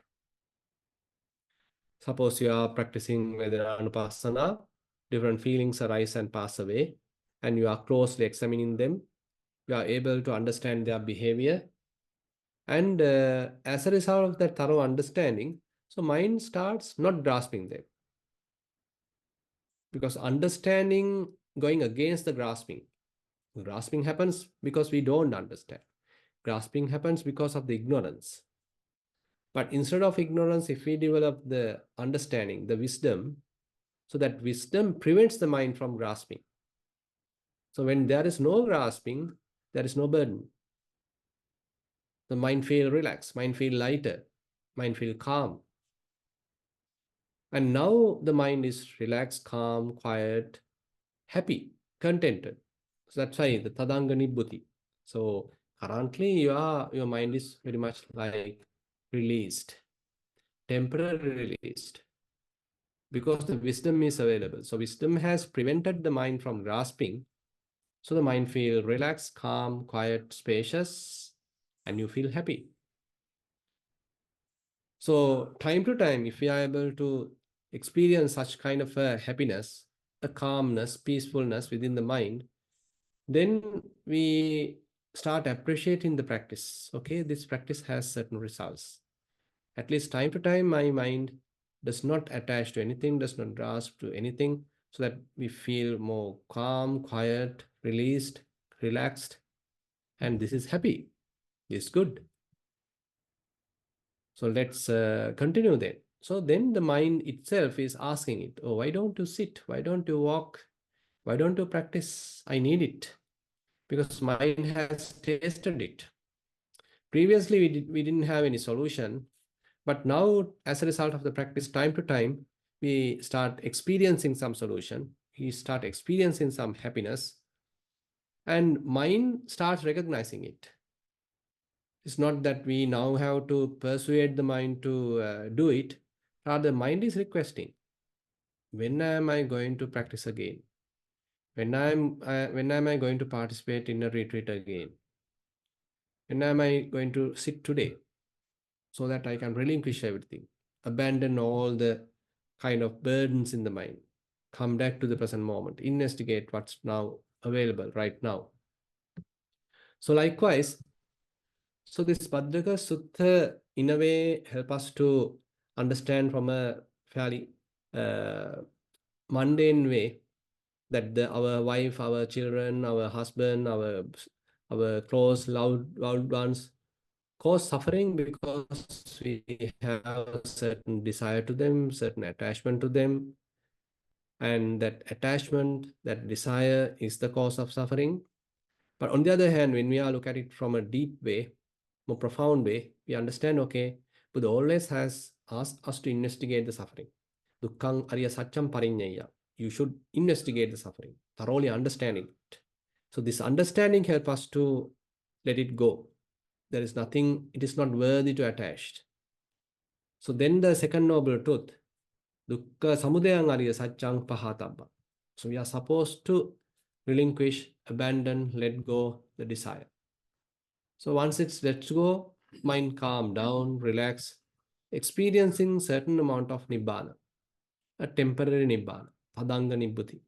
Suppose you are practicing Vedananupassana, different feelings arise and pass away, and you are closely examining them. You are able to understand their behavior. And as a result of that thorough understanding, so mind starts not grasping them. Because understanding going against the grasping. Grasping happens because we don't understand. Grasping happens because of the ignorance. But instead of ignorance, if we develop the understanding, the wisdom, so that wisdom prevents the mind from grasping. So when there is no grasping, there is no burden. The mind feel relaxed, mind feel lighter, mind feel calm. And now the mind is relaxed, calm, quiet, happy, contented. So that's why the Tadangani Buddhi. So currently your mind is very much like released, temporarily released, because the wisdom is available. So wisdom has prevented the mind from grasping. So the mind feel relaxed, calm, quiet, spacious, and you feel happy. So time to time, if we are able to experience such kind of a happiness, a calmness, peacefulness within the mind, then we start appreciating the practice. Okay, this practice has certain results. At least time to time, my mind does not attach to anything, does not grasp to anything, so that we feel more calm, quiet, released, relaxed, and this is happy. This is good. So let's continue then. So then the mind itself is asking it, oh, why don't you sit? Why don't you walk? Why don't you practice? I need it. Because mind has tasted it. Previously, we didn't have any solution. But now, as a result of the practice, time to time, we start experiencing some solution. We start experiencing some happiness. And mind starts recognizing it. It's not that we now have to persuade the mind to do it. Rather, mind is requesting, when am I going to practice again? When am I going to participate in a retreat again? When am I going to sit today? So that I can relinquish everything, abandon all the kind of burdens in the mind, come back to the present moment, investigate what's now available right now. So likewise, so this Bhadraka Sutta in a way help us to understand from a fairly uh, mundane way that our wife, our children, our husband, our close loved ones cause suffering because we have a certain desire to them, certain attachment to them, and that attachment, that desire is the cause of suffering. But on the other hand, when we are look at it from a deep way, more profound way, we understand, okay, Buddha always has asked us to investigate the suffering. Dukkang Arya Satcham Parinyaya. You should investigate the suffering, thoroughly understanding it. So this understanding helps us to let it go. There is nothing, it is not worthy to attach. So then the second noble truth, dukkha samudayang arya satchang pahatabba. So we are supposed to relinquish, abandon, let go the desire. So once it's let go, mind calm down, relax, experiencing certain amount of nibbana, a temporary nibbana, padanga nibbhuti.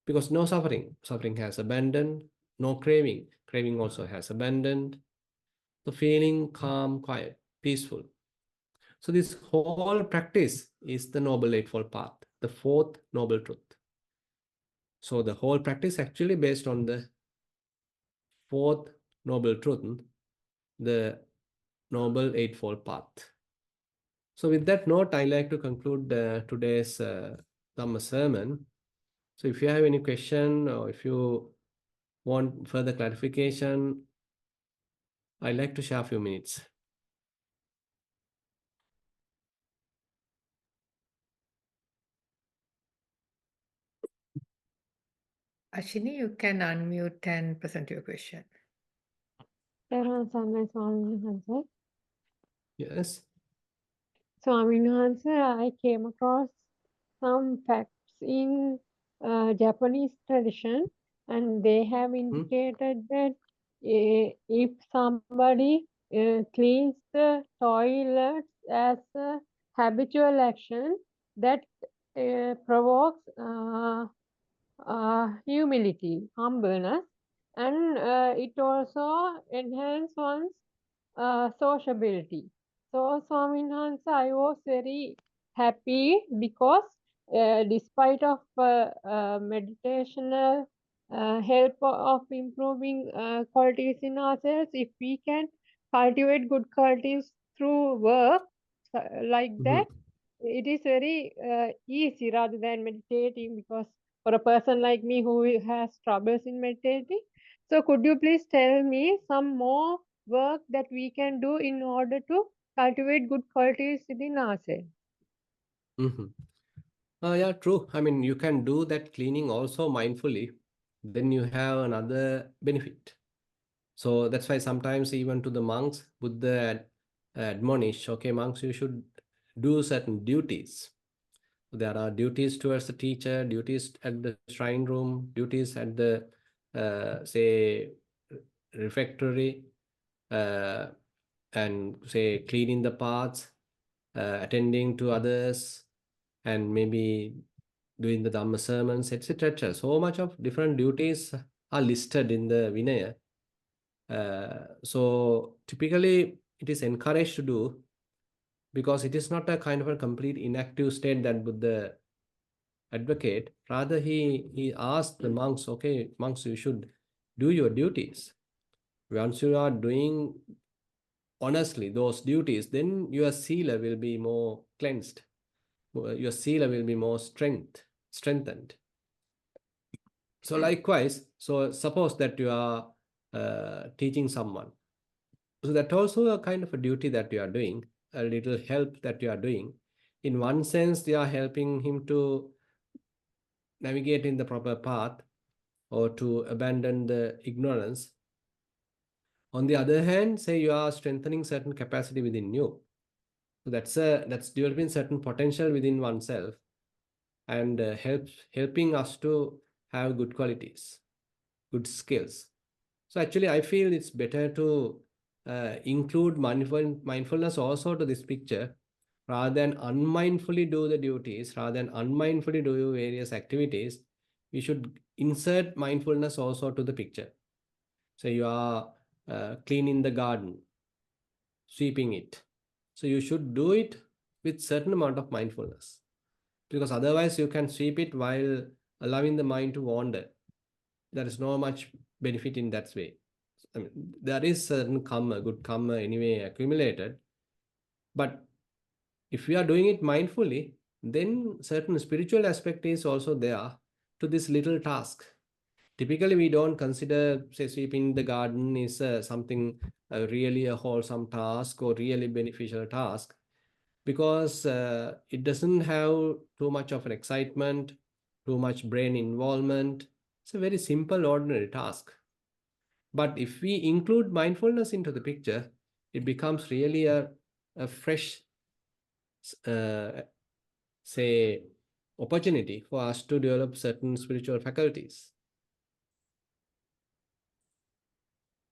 Because no suffering, suffering has abandoned, no craving, craving also has abandoned. The feeling calm, quiet, peaceful. So this whole practice is the Noble Eightfold Path. the fourth noble truth. So the whole practice actually based on the fourth noble truth, the noble eightfold path. So with that note, I like to conclude today's Dhamma sermon. So if you have any question or if you want further clarification, I'd like to share a few minutes. Ashini, you can unmute and present your question. Yes. Swamini Hansa, I came across some facts in Japanese tradition, and they have indicated that if somebody cleans the toilets as a habitual action, that provokes humility, humbleness, and it also enhances one's sociability. So, Swaminhansa, I was very happy because despite of meditational help of improving qualities in ourselves, if we can cultivate good qualities through work like that, it is very easy rather than meditating, because for a person like me who has troubles in meditating. So could you please tell me some more work that we can do in order to cultivate good qualities within ourselves? Yeah, true. I mean, you can do that cleaning also mindfully. Then you have another benefit. So that's why sometimes even to the monks, Buddha admonish, okay, monks, you should do certain duties. There are duties towards the teacher, duties at the shrine room, duties at the, say, refectory, uh, and say cleaning the paths, attending to others, and maybe doing the Dhamma sermons, etc. etc. So much of different duties are listed in the Vinaya. So typically it is encouraged to do because it is not a kind of a complete inactive state that Buddha advocate. Rather, he asked the monks, okay, monks, you should do your duties. Once you are doing honestly those duties, then your sila will be more cleansed. Your sila will be more strengthened. So likewise, so suppose that you are teaching someone. So that also a kind of a duty that you are doing, a little help that you are doing. In one sense, they are helping him to navigate in the proper path or to abandon the ignorance. On the other hand, say you are strengthening certain capacity within you. So that's developing certain potential within oneself and helping us to have good qualities, good skills. So actually, I feel it's better to include mindfulness also to this picture, rather than unmindfully do the duties, rather than unmindfully do various activities. We should insert mindfulness also to the picture. So you are cleaning the garden, sweeping it. So you should do it with certain amount of mindfulness, because otherwise you can sweep it while allowing the mind to wander. There is no much benefit in that way. I mean, there is certain karma, good karma anyway accumulated, but if we are doing it mindfully, then certain spiritual aspect is also there to this little task. Typically, we don't consider, say, sweeping the garden is something really a wholesome task or really beneficial task, because it doesn't have too much of an excitement, too much brain involvement. It's a very simple, ordinary task. But if we include mindfulness into the picture, it becomes really a fresh, uh, say, opportunity for us to develop certain spiritual faculties.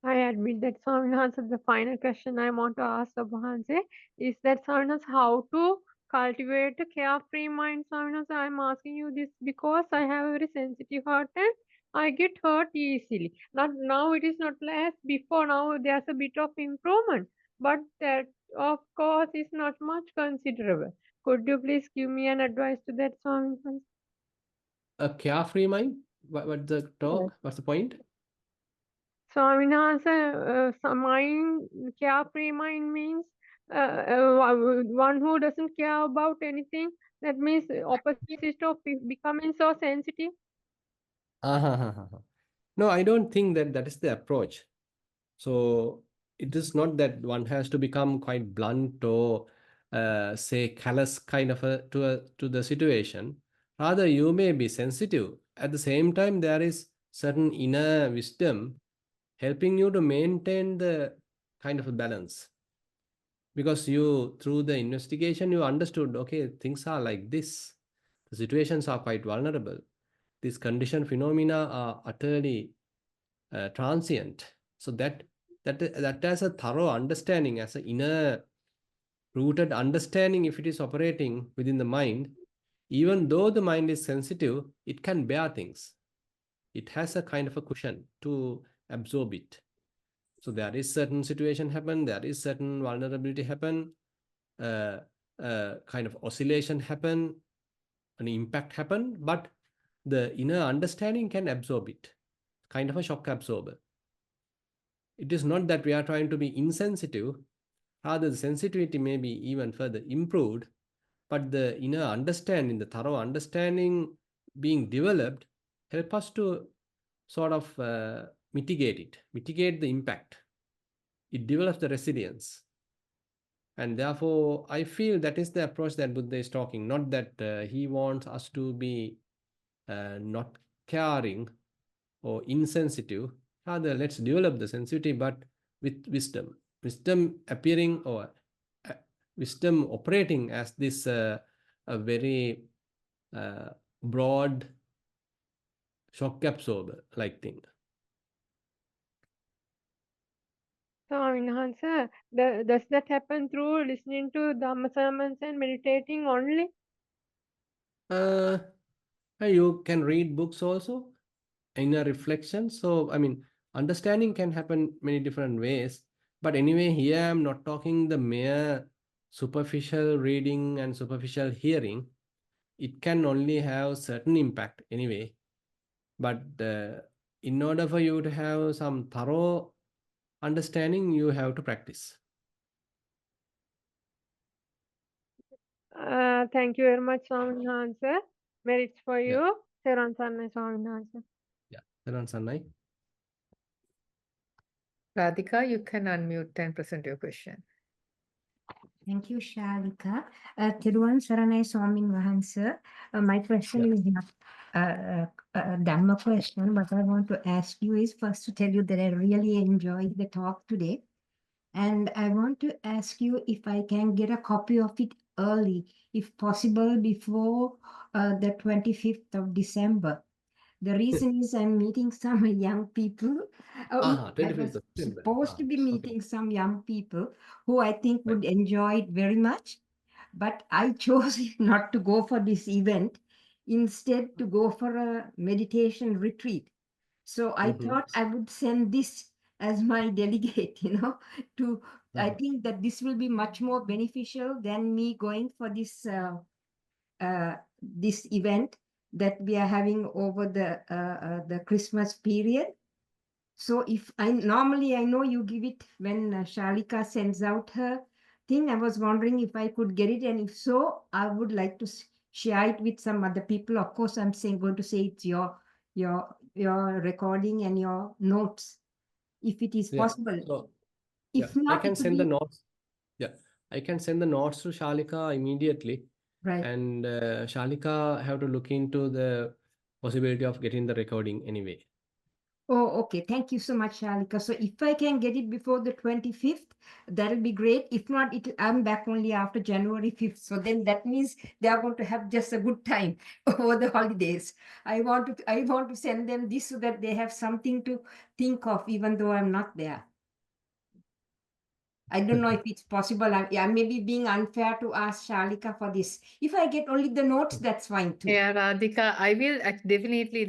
I admit that Swaminathan, the final question I want to ask Abhanse is that Swaminathan, how to cultivate a carefree mind? Swaminathan, I'm asking you this because I have a very sensitive heart and I get hurt easily. Not now, it is not as before. Now there's a bit of improvement, but that of course is not much considerable. Could you please give me an advice to that, Swami? A carefree mind? What's the talk? What's the point? Swaminathan, mind, carefree mind means one who doesn't care about anything. That means opposite of becoming so sensitive. No, I don't think that that is the approach. So it is not that one has to become quite blunt or say callous kind of to the situation. Rather, you may be sensitive. At the same time, there is certain inner wisdom helping you to maintain the kind of a balance. Because you, through the investigation, you understood, okay, things are like this. The situations are quite vulnerable. These condition phenomena are utterly transient. So that has a thorough understanding, as an inner rooted understanding, if it is operating within the mind, even though the mind is sensitive, it can bear things. It has a kind of a cushion to absorb it. So there is certain situation happen, there is certain vulnerability happen, uh, kind of oscillation happen, an impact happen, but the inner understanding can absorb it, kind of a shock absorber. It is not that we are trying to be insensitive, rather the sensitivity may be even further improved, but the inner understanding, the thorough understanding being developed, help us to sort of mitigate the impact. It develops the resilience. And therefore, I feel that is the approach that Buddha is talking, not that he wants us to be not caring or insensitive. Rather, let's develop the sensitivity, but with wisdom. Wisdom appearing or uh, wisdom operating as this a very uh, broad shock absorber like thing. Swaminathan, does that happen through listening to Dhamma sermons and meditating only? Uh, you can read books also, inner reflection. So, I mean, understanding can happen many different ways. But anyway, here I'm not talking the mere superficial reading and superficial hearing. It can only have certain impact anyway. But in order for you to have some thorough understanding, you have to practice. Thank you very much, Swaminathan. Merits for Yeah, you. Thero Swaminathan. yeah. Saran Sannai. Radhika, you can unmute and present your question. Thank you, Shalika. Thiruvan Saranai Swamin Vahansa. My question Yeah. is not a Dhamma question, but I want to ask you is first to tell you that I really enjoyed the talk today. And I want to ask you if I can get a copy of it early, if possible, before the 25th of December. The reason is I'm meeting some young people. I 25th was of September. supposed to be Okay. meeting some young people who I think Right. would enjoy it very much. But I chose not to go for this event, instead to go for a meditation retreat. So I Mm-hmm. thought I would send this as my delegate, to, I Uh-huh. think that this will be much more beneficial than me going for this event that we are having over the Christmas period. So if I normally I know you give it when Shalika sends out her thing. I was wondering if I could get it, and if so, I would like to share it with some other people. Of course, I'm going to say it's your recording and your notes, if it is Yeah. possible. So, yeah, If I not, can it would send the be notes. Yeah, I can send the notes to Shalika immediately, right. and Shalika have to look into the possibility of getting the recording anyway. Oh, okay. Thank you so much, Shalika. So if I can get it before the 25th, that'll be great. If not, I'm back only after January 5th. So then that means they are going to have just a good time over the holidays. I want to send them this so that they have something to think of, even though I'm not there. I don't know if it's possible. I may be being unfair to ask Shalika for this. If I get only the notes, that's fine too. Yeah, Radhika, I will definitely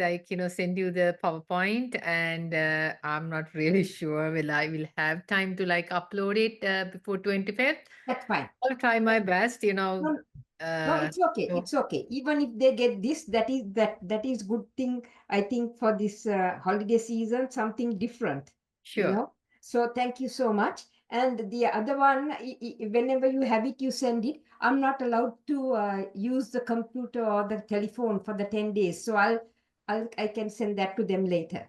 send you the PowerPoint, and I'm not really sure will I will have time to upload it before 25th. That's fine. I'll try my best, No, No, it's okay. So It's okay. Even if they get this, that is good thing. I think for this holiday season, something different. sure. So thank you so much. And the other one, whenever you have it, you send it. I'm not allowed to use the computer or the telephone for the 10 days. So I can send that to them later.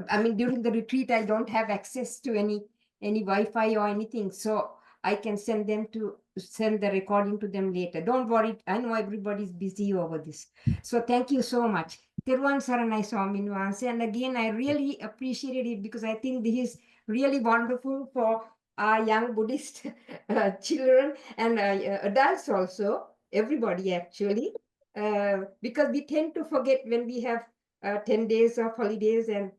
I mean, during the retreat, I don't have access to any Wi-Fi or anything, so I can send the recording to them later. Don't worry, I know everybody's busy over this. So thank you so much. Teruvan Saranai Swamin Wahanse. And again, I really appreciated it because I think this is really wonderful for our young Buddhist children and adults also, everybody actually, because we tend to forget when we have 10 days of holidays and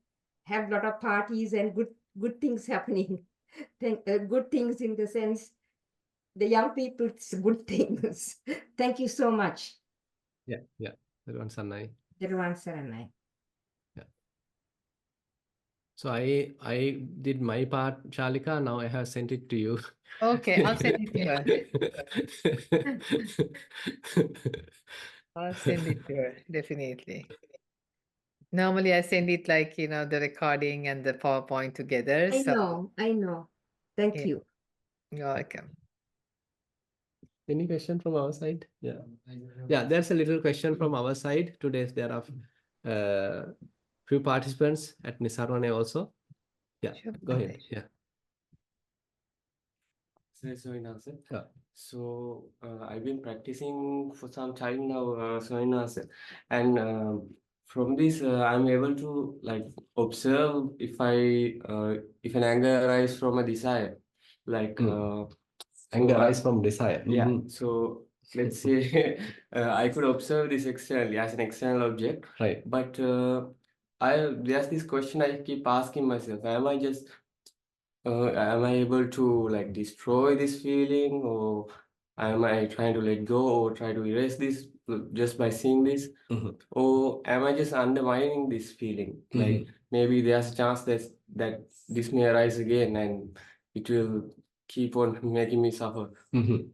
have a lot of parties and good things happening. Good things in the sense the young people's good things. Thank you so much. Yeah. Everyone, Sanai. Teruvan Saranai. Yeah. So I did my part, Shalika. Now I have sent it to you. Okay, I'll send it to her. I'll send it to her, definitely. Normally, I send it like, the recording and the PowerPoint together. I So, know. Thank yeah, you. you're welcome. Any question from our side? Yeah. Yeah, there's a little question from our side. Today there are few participants at Nisarwane also. Yeah, Sure. go ahead. Okay. Yeah. Yeah. So I've been practicing for some time now, Soinase, and from this I'm able to like observe if an anger arises from a desire, like Anger arises from desire. yeah. Mhm. So let's say I could observe this externally as an external object, Right. but there's this question I keep asking myself: am I able to like destroy this feeling, or am I trying to let go or try to erase this just by seeing this? Mhm. Or am I just undermining this feeling? Like maybe there's a chance that this may arise again and it will keep on making me suffer. Mhm.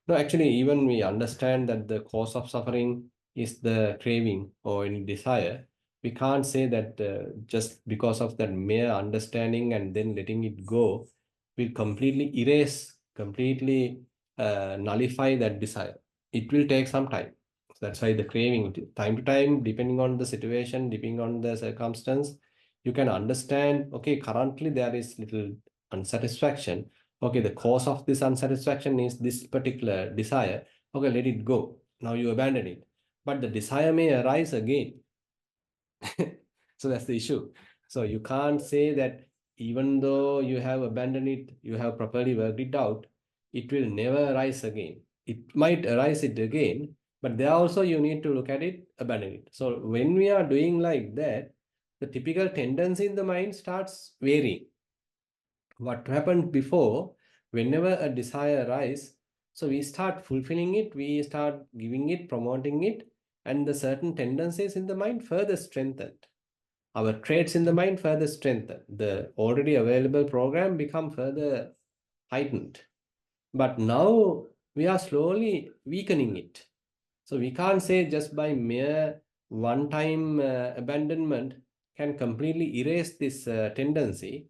No, actually, even we understand that the cause of suffering is the craving or any desire. We can't say that just because of that mere understanding and then letting it go will completely erase, completely nullify that desire. It will take some time. That's why the craving, time to time, depending on the situation, depending on the circumstance, you can understand, okay, currently there is little unsatisfaction. Okay, the cause of this unsatisfaction is this particular desire. Okay, let it go. Now you abandon it. But the desire may arise again. So that's the issue. So you can't say that even though you have abandoned it, you have properly worked it out, it will never arise again. It might arise it again, but there also you need to look at it, abandon it. So when we are doing like that, the typical tendency in the mind starts varying. What happened before, whenever a desire arises, so we start fulfilling it, we start giving it, promoting it, and the certain tendencies in the mind further strengthened. Our traits in the mind further strengthened. The already available program become further heightened. But now we are slowly weakening it. So we can't say just by mere one-time abandonment can completely erase this tendency.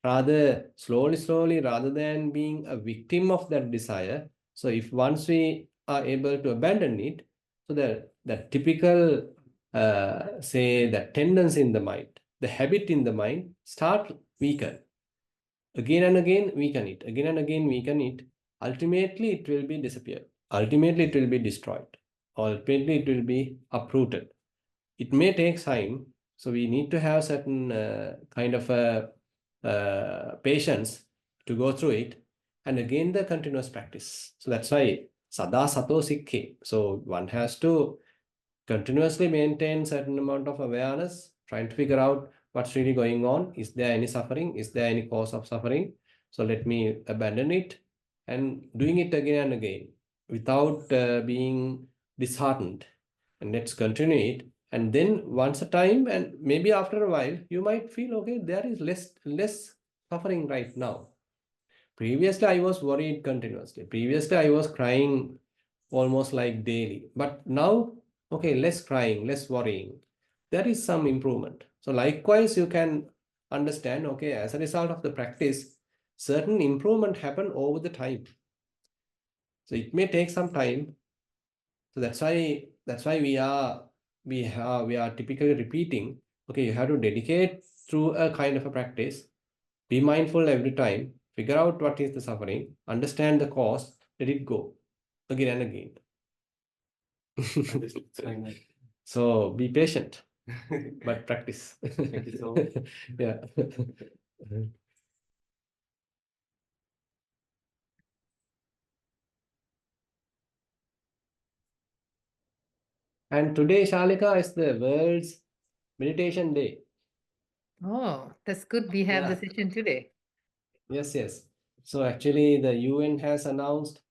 Rather, slowly, rather than being a victim of that desire. So if once we are able to abandon it, so the typical, say, the tendency in the mind, the habit in the mind start weaken. Again and again, weaken it. Again and again, weaken it. Ultimately, it will be disappear. Ultimately, it will be destroyed. Ultimately, it will be uprooted. It may take time, so we need to have certain kind of a patience to go through it, and again the continuous practice. So that's why sada sato sikkhe. So one has to continuously maintain certain amount of awareness, trying to figure out what's really going on. Is there any suffering? Is there any cause of suffering? So let me abandon it, and doing it again and again without being disheartened. And let's continue it. And then once a time, and maybe after a while, you might feel, okay, there is less suffering right now. Previously, I was worried continuously. Previously, I was crying almost like daily. But now, okay, less crying, less worrying. There is some improvement. So likewise, you can understand, okay, as a result of the practice, certain improvement happen over the time. So it may take some time. So that's why we are typically repeating, okay, you have to dedicate through a kind of a practice. Be mindful every time, figure out what is the suffering, understand the cause, let it go again and again. Understood. Fine. So be patient, but practice. Thank you so much. Yeah. And today, Shalika, is the world's meditation day. Oh, that's good. We have the Yeah. session today. Yes, yes. So actually, the UN has announced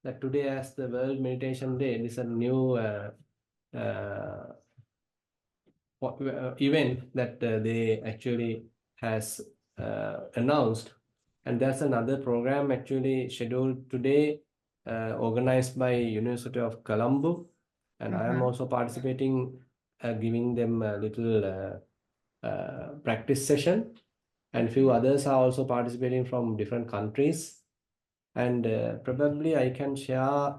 that today as the World Meditation Day. This is a new uh, event that they actually has announced, and there's another program actually scheduled today, organized by University of Colombo, and I am also participating, giving them a little practice session, and few others are also participating from different countries, and probably I can share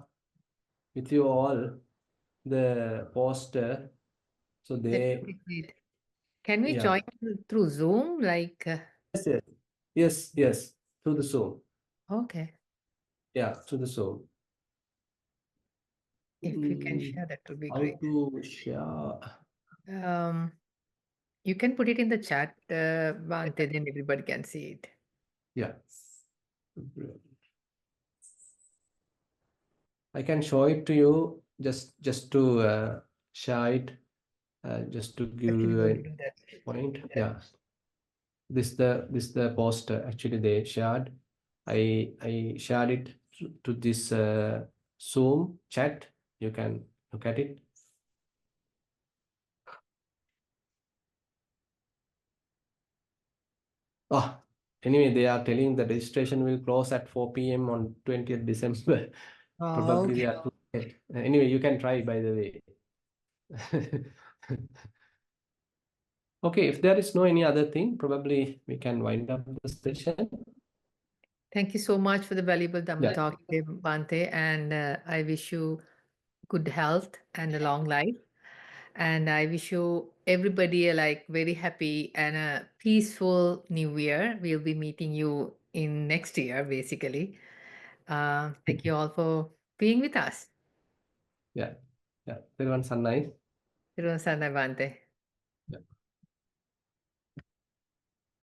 with you all the poster. So That would they, be great. Can we yeah. join through Zoom? Like, Yes, yes, yes, yes, through the Zoom. okay, Yeah, through the Zoom. if you can share, that would be How great. to share? You can put it in the chat, Bhante, then everybody can see it. Yeah. I can show it to you just to share it, just to give Actually, you going to a do that. point. Yeah. This the poster actually they shared. I shared it to this Zoom chat. You can look at it. Oh, anyway, they are telling the registration will close at 4 p.m. on 20th December. Probably Okay. they are too late. Anyway, you can try, by the way. Okay, if there is no any other thing, probably we can wind up the session. Thank you so much for the valuable Dhamma Yeah. talk, Bhante, and I wish you good health and a long life. And I wish you everybody a like very happy and a peaceful new year. We'll be meeting you in next year, basically. Thank you all for being with us. Yeah. Yeah. Everyone, nice. Bhante.